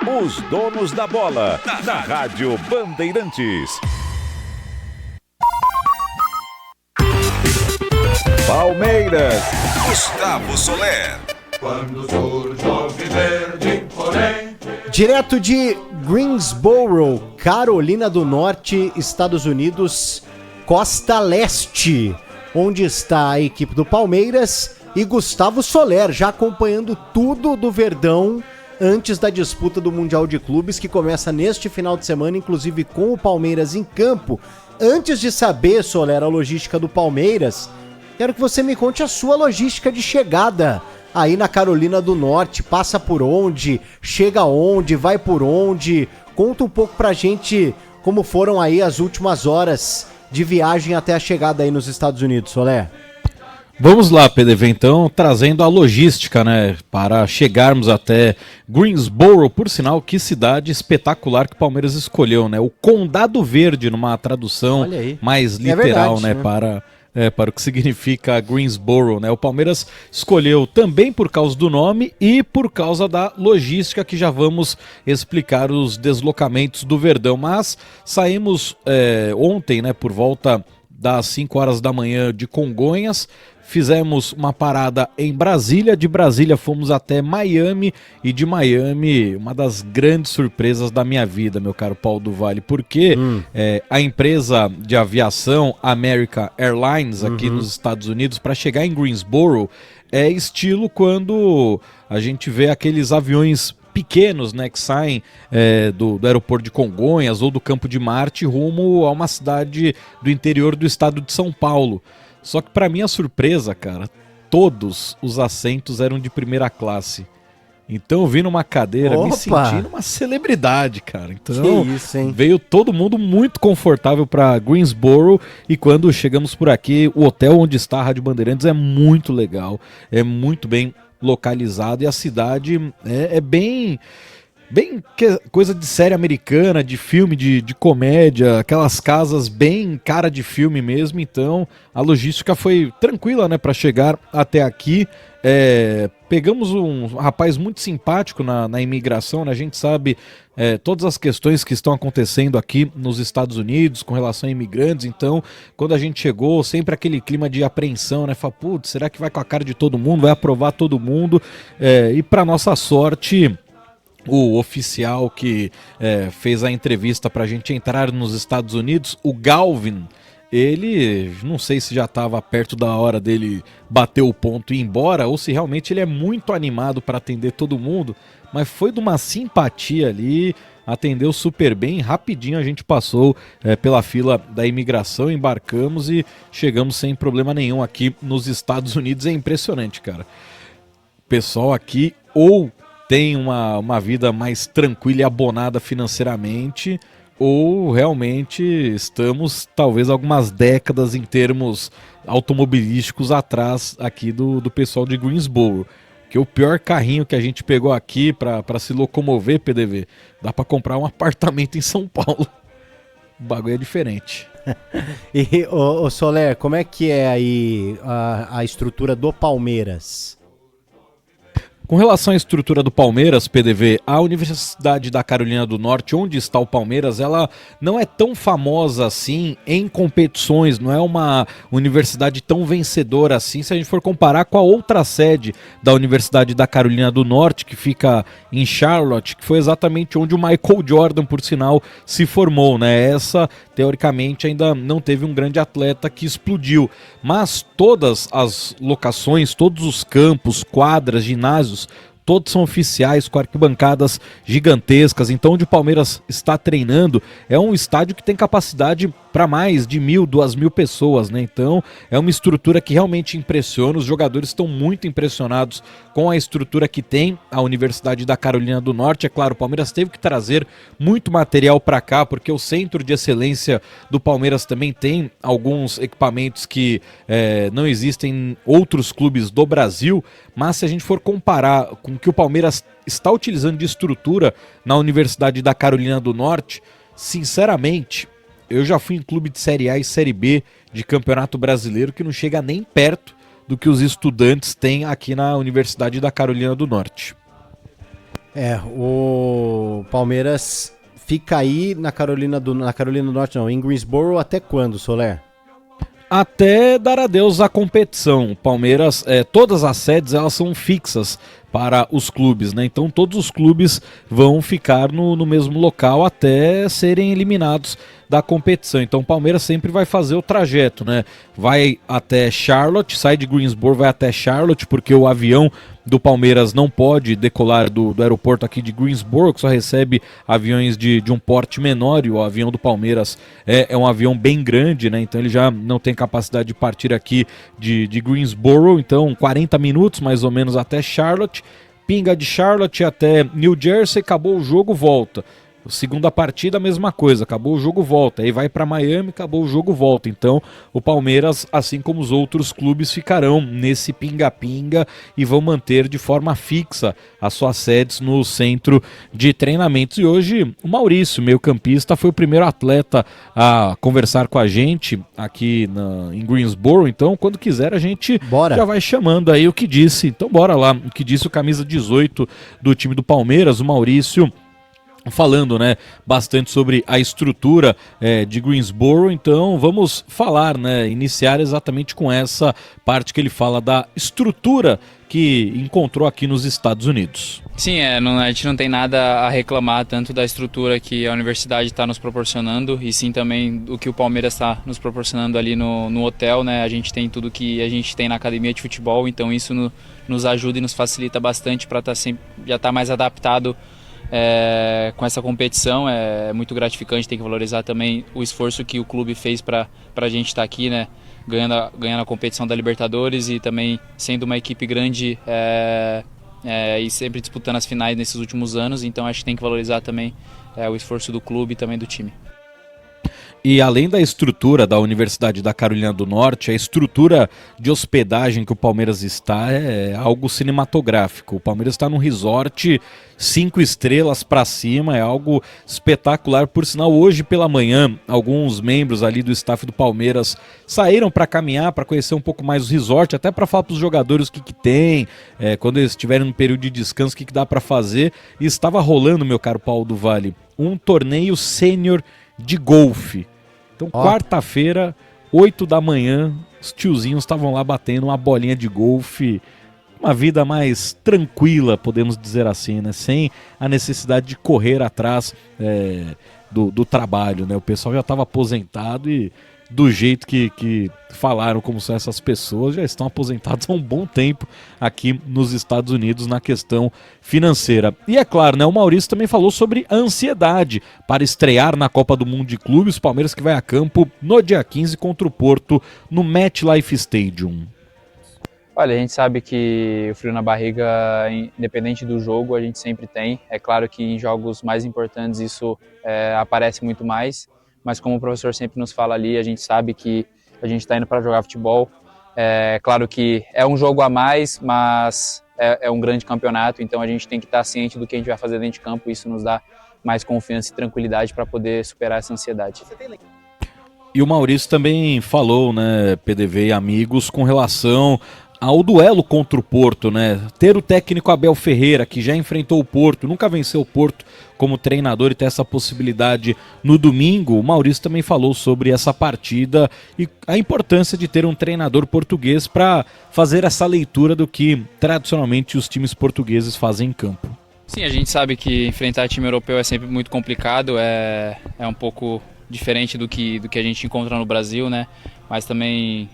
Os donos da bola, na Rádio Bandeirantes. Palmeiras, Gustavo Soler. Quando surge o alviverde imponente. Direto de Greensboro, Carolina do Norte, Estados Unidos, Costa Leste, onde está a equipe do Palmeiras, e Gustavo Soler já acompanhando tudo do Verdão antes da disputa do Mundial de Clubes, que começa neste final de semana, inclusive com o Palmeiras em campo. Antes de saber, Soler, a logística do Palmeiras, quero que você me conte a sua logística de chegada aí na Carolina do Norte. Passa por onde, chega onde, vai por onde? Conta um pouco pra gente como foram aí as últimas horas de viagem até a chegada aí nos Estados Unidos, Soler. Vamos lá, PDV, então, trazendo a logística, né, para chegarmos até Greensboro. Por sinal, que cidade espetacular que o Palmeiras escolheu, né? O Condado Verde, numa tradução mais literal, verdade, né? Para o que significa Greensboro, né? O Palmeiras escolheu também por causa do nome e por causa da logística, que já vamos explicar os deslocamentos do Verdão. Mas saímos ontem, né, por volta das 5 horas da manhã de Congonhas. Fizemos uma parada em Brasília, de Brasília fomos até Miami, e de Miami, uma das grandes surpresas da minha vida, meu caro Paulo do Vale, porque a empresa de aviação American Airlines aqui nos Estados Unidos, para chegar em Greensboro, é estilo quando a gente vê aqueles aviões pequenos, né, que saem do aeroporto de Congonhas ou do Campo de Marte rumo a uma cidade do interior do estado de São Paulo. Só que para minha surpresa, cara, todos os assentos eram de primeira classe. Então eu vi numa cadeira, me sentindo uma celebridade, cara. Então veio todo mundo muito confortável para Greensboro, e quando chegamos por aqui, o hotel onde está a Rádio Bandeirantes é muito legal, é muito bem localizado, e a cidade é bem coisa de série americana, de filme, de comédia, aquelas casas bem cara de filme mesmo. Então a logística foi tranquila, né, para chegar até aqui. Pegamos um rapaz muito simpático na imigração, né? A gente sabe todas as questões que estão acontecendo aqui nos Estados Unidos com relação a imigrantes. Então, quando a gente chegou, sempre aquele clima de apreensão, né? Fala, putz, será que vai com a cara de todo mundo? Vai aprovar todo mundo? E para nossa sorte, o oficial que fez a entrevista para a gente entrar nos Estados Unidos, o Galvin, ele, não sei se já estava perto da hora dele bater o ponto e ir embora, ou se realmente ele é muito animado para atender todo mundo, mas foi de uma simpatia ali, atendeu super bem. Rapidinho a gente passou pela fila da imigração, embarcamos e chegamos sem problema nenhum aqui nos Estados Unidos. É impressionante, cara. O pessoal aqui ou tem uma vida mais tranquila e abonada financeiramente, ou realmente estamos talvez algumas décadas em termos automobilísticos atrás aqui do pessoal de Greensboro. Que o pior carrinho que a gente pegou aqui para se locomover, PDV, dá para comprar um apartamento em São Paulo. O bagulho é diferente. E, ô Soler, como é que é aí a estrutura do Palmeiras? Com relação à estrutura do Palmeiras, PDV, a Universidade da Carolina do Norte, onde está o Palmeiras, ela não é tão famosa assim em competições, não é uma universidade tão vencedora assim, se a gente for comparar com a outra sede da Universidade da Carolina do Norte, que fica em Charlotte, que foi exatamente onde o Michael Jordan, por sinal, se formou, né? Essa, teoricamente, ainda não teve um grande atleta que explodiu, mas todas as locações, todos os campos, quadras, ginásios, todos são oficiais, com arquibancadas gigantescas. Então, onde o Palmeiras está treinando é um estádio que tem capacidade para mais de 1.000, 2.000 pessoas, né? Então, é uma estrutura que realmente impressiona. Os jogadores estão muito impressionados com a estrutura que tem a Universidade da Carolina do Norte. É claro, o Palmeiras teve que trazer muito material para cá, porque o centro de excelência do Palmeiras também tem alguns equipamentos que não existem em outros clubes do Brasil. Mas se a gente for comparar com o que o Palmeiras está utilizando de estrutura na Universidade da Carolina do Norte, sinceramente, eu já fui em clube de Série A e Série B de Campeonato Brasileiro que não chega nem perto do que os estudantes têm aqui na Universidade da Carolina do Norte. O Palmeiras fica aí na Carolina do Norte, não, em Greensboro até quando, Soler? Até dar adeus à competição. O Palmeiras, todas as sedes elas são fixas para os clubes, né? Então todos os clubes vão ficar no mesmo local até serem eliminados da competição. Então o Palmeiras sempre vai fazer o trajeto, né? Vai até Charlotte, sai de Greensboro, vai até Charlotte, porque o avião do Palmeiras não pode decolar do aeroporto aqui de Greensboro, que só recebe aviões de um porte menor, e o avião do Palmeiras é um avião bem grande, né? Então ele já não tem capacidade de partir aqui de Greensboro, então 40 minutos mais ou menos até Charlotte, pinga de Charlotte até New Jersey, acabou o jogo, volta. Segunda partida, a mesma coisa, acabou o jogo, volta. Aí vai para Miami, acabou o jogo, volta. Então o Palmeiras, assim como os outros clubes, ficarão nesse pinga-pinga e vão manter de forma fixa as suas sedes no centro de treinamentos. E hoje o Maurício, meio-campista, foi o primeiro atleta a conversar com a gente aqui em Greensboro. Então quando quiser a gente já vai chamando aí o que disse. Então bora lá, o que disse o camisa 18 do time do Palmeiras, o Maurício, falando, né, bastante sobre a estrutura de Greensboro. Então vamos falar, né, iniciar exatamente com essa parte que ele fala da estrutura que encontrou aqui nos Estados Unidos. Sim, a gente não tem nada a reclamar tanto da estrutura que a universidade está nos proporcionando, e sim também do que o Palmeiras está nos proporcionando ali no hotel, né? A gente tem tudo que a gente tem na academia de futebol, então isso nos ajuda e nos facilita bastante para já estar mais adaptado com essa competição. É muito gratificante, tem que valorizar também o esforço que o clube fez para a gente estar aqui, né, ganhando a competição da Libertadores e também sendo uma equipe grande e sempre disputando as finais nesses últimos anos. Então acho que tem que valorizar também o esforço do clube e também do time. E além da estrutura da Universidade da Carolina do Norte, a estrutura de hospedagem que o Palmeiras está é algo cinematográfico. O Palmeiras está num resort 5 estrelas para cima, é algo espetacular. Por sinal, hoje pela manhã, alguns membros ali do staff do Palmeiras saíram para caminhar, para conhecer um pouco mais o resort, até para falar para os jogadores o que tem, quando eles estiverem no período de descanso, o que dá para fazer. E estava rolando, meu caro Paulo do Vale, um torneio sênior de golfe. Então, quarta-feira, 8 da manhã, os tiozinhos estavam lá batendo uma bolinha de golfe. Uma vida mais tranquila, podemos dizer assim, né? Sem a necessidade de correr atrás do trabalho, né? O pessoal já estava aposentado e do jeito que falaram como são essas pessoas, já estão aposentados há um bom tempo aqui nos Estados Unidos na questão financeira. E é claro, né, o Maurício também falou sobre a ansiedade para estrear na Copa do Mundo de Clubes. O Palmeiras que vai a campo no dia 15 contra o Porto no MetLife Stadium. Olha, a gente sabe que o frio na barriga, independente do jogo, a gente sempre tem. É claro que em jogos mais importantes isso aparece muito mais, mas como o professor sempre nos fala ali, a gente sabe que a gente está indo para jogar futebol. É claro que é um jogo a mais, mas é um grande campeonato, então a gente tem que estar ciente do que a gente vai fazer dentro de campo. Isso nos dá mais confiança e tranquilidade para poder superar essa ansiedade. E o Maurício também falou, né, PDV e amigos, com relação ao duelo contra o Porto, né? Ter o técnico Abel Ferreira, que já enfrentou o Porto, nunca venceu o Porto como treinador, e ter essa possibilidade no domingo. O Maurício também falou sobre essa partida e a importância de ter um treinador português para fazer essa leitura do que tradicionalmente os times portugueses fazem em campo. Sim, a gente sabe que enfrentar time europeu é sempre muito complicado, é um pouco diferente do que a gente encontra no Brasil, né? Mas também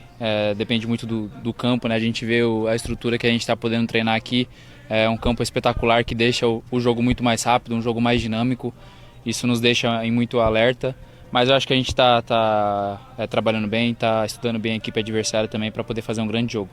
depende muito do campo, né? A gente vê a estrutura que a gente está podendo treinar aqui. É um campo espetacular que deixa o jogo muito mais rápido, um jogo mais dinâmico. Isso nos deixa em muito alerta. Mas eu acho que a gente está trabalhando bem, está estudando bem a equipe adversária também para poder fazer um grande jogo.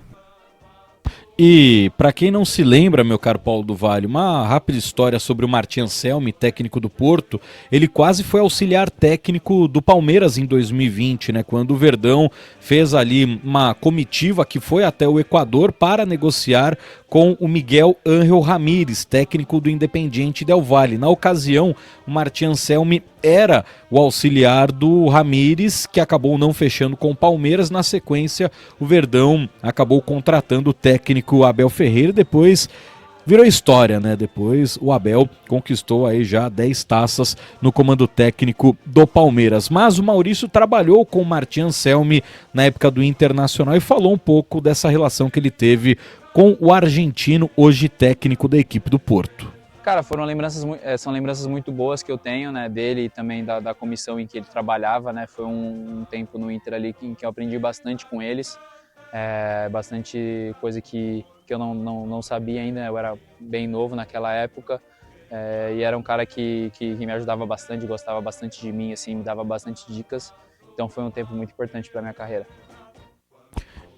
E para quem não se lembra, meu caro Paulo do Vale, uma rápida história sobre o Martin Anselmi, técnico do Porto. Ele quase foi auxiliar técnico do Palmeiras em 2020, né, quando o Verdão fez ali uma comitiva que foi até o Equador para negociar com o Miguel Ángel Ramírez, técnico do Independiente Del Valle. Na ocasião, o Martin Anselmi era o auxiliar do Ramírez, que acabou não fechando com o Palmeiras. Na sequência, o Verdão acabou contratando o técnico Abel Ferreira. Depois virou história, né? Depois o Abel conquistou aí já 10 taças no comando técnico do Palmeiras. Mas o Maurício trabalhou com o Martin Anselmi na época do Internacional e falou um pouco dessa relação que ele teve com o argentino, hoje técnico da equipe do Porto. Cara, são lembranças muito boas que eu tenho, né, dele e também da comissão em que ele trabalhava, né? Foi um tempo no Inter ali em que eu aprendi bastante com eles, bastante coisa que eu não sabia ainda, eu era bem novo naquela época, e era um cara que me ajudava bastante, gostava bastante de mim, assim, me dava bastante dicas, então foi um tempo muito importante para minha carreira.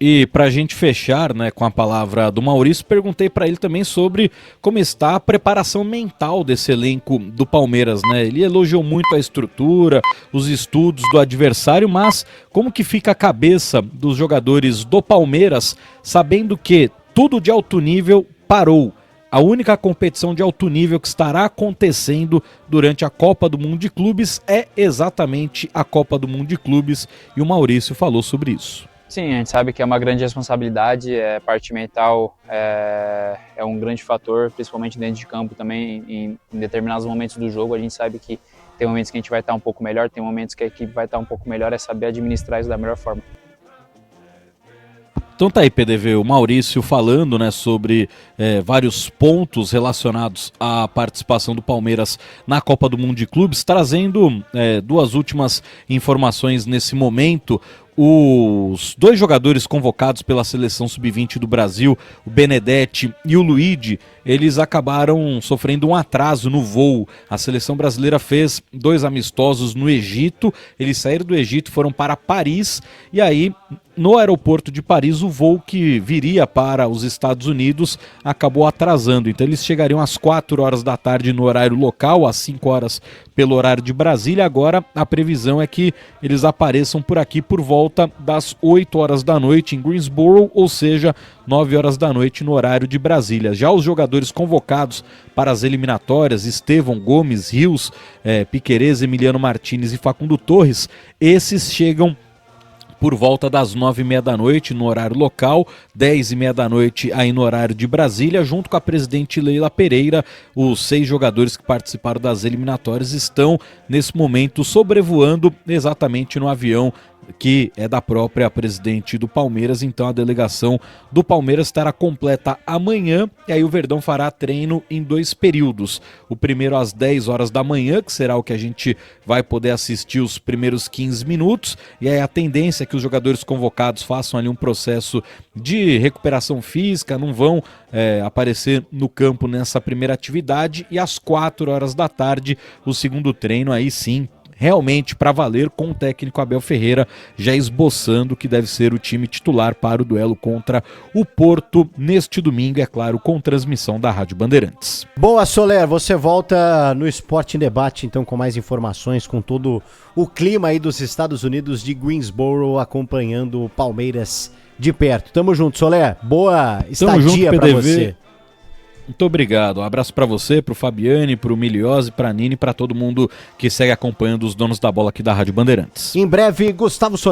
E para a gente fechar, né, com a palavra do Maurício, perguntei para ele também sobre como está a preparação mental desse elenco do Palmeiras, né? Ele elogiou muito a estrutura, os estudos do adversário, mas como que fica a cabeça dos jogadores do Palmeiras, sabendo que tudo de alto nível parou? A única competição de alto nível que estará acontecendo durante a Copa do Mundo de Clubes é exatamente a Copa do Mundo de Clubes, e o Maurício falou sobre isso. Sim, a gente sabe que é uma grande responsabilidade, parte mental é um grande fator, principalmente dentro de campo também, em determinados momentos do jogo. A gente sabe que tem momentos que a gente vai estar um pouco melhor, tem momentos que a equipe vai estar um pouco melhor, é saber administrar isso da melhor forma. Então tá aí, PDV, o Maurício falando, né, sobre vários pontos relacionados à participação do Palmeiras na Copa do Mundo de Clubes, trazendo duas últimas informações nesse momento. Os dois jogadores convocados pela seleção sub-20 do Brasil, o Benedetti e o Luigi, eles acabaram sofrendo um atraso no voo. A seleção brasileira fez 2 amistosos no Egito, eles saíram do Egito, foram para Paris, e aí no aeroporto de Paris o voo que viria para os Estados Unidos acabou atrasando. Então eles chegariam às 4 horas da tarde no horário local, às 5 horas pelo horário de Brasília. Agora a previsão é que eles apareçam por aqui por volta das 8 horas da noite em Greensboro, ou seja, 9 horas da noite no horário de Brasília. Já os jogadores convocados para as eliminatórias, Estevão, Gomes, Rios, Piquerez, Emiliano Martínez e Facundo Torres, esses chegam por volta das 9h30 da noite no horário local, 10h30 da noite aí no horário de Brasília, junto com a presidente Leila Pereira. Os 6 jogadores que participaram das eliminatórias estão nesse momento sobrevoando exatamente no avião que é da própria presidente do Palmeiras. Então a delegação do Palmeiras estará completa amanhã, e aí o Verdão fará treino em 2 períodos. O primeiro às 10 horas da manhã, que será o que a gente vai poder assistir os primeiros 15 minutos, e aí a tendência é que os jogadores convocados façam ali um processo de recuperação física, não vão aparecer no campo nessa primeira atividade, e às 4 horas da tarde o segundo treino, aí sim, realmente para valer, com o técnico Abel Ferreira já esboçando que deve ser o time titular para o duelo contra o Porto neste domingo, é claro, com transmissão da Rádio Bandeirantes. Boa, Soler, você volta no Esporte em Debate, então, com mais informações, com todo o clima aí dos Estados Unidos, de Greensboro, acompanhando o Palmeiras de perto. Tamo junto, Soler, boa estadia para você. Muito obrigado, um abraço para você, pro Fabiane, pro Miliose, pra Nini, para todo mundo que segue acompanhando os donos da bola aqui da Rádio Bandeirantes. Em breve, Gustavo Soler.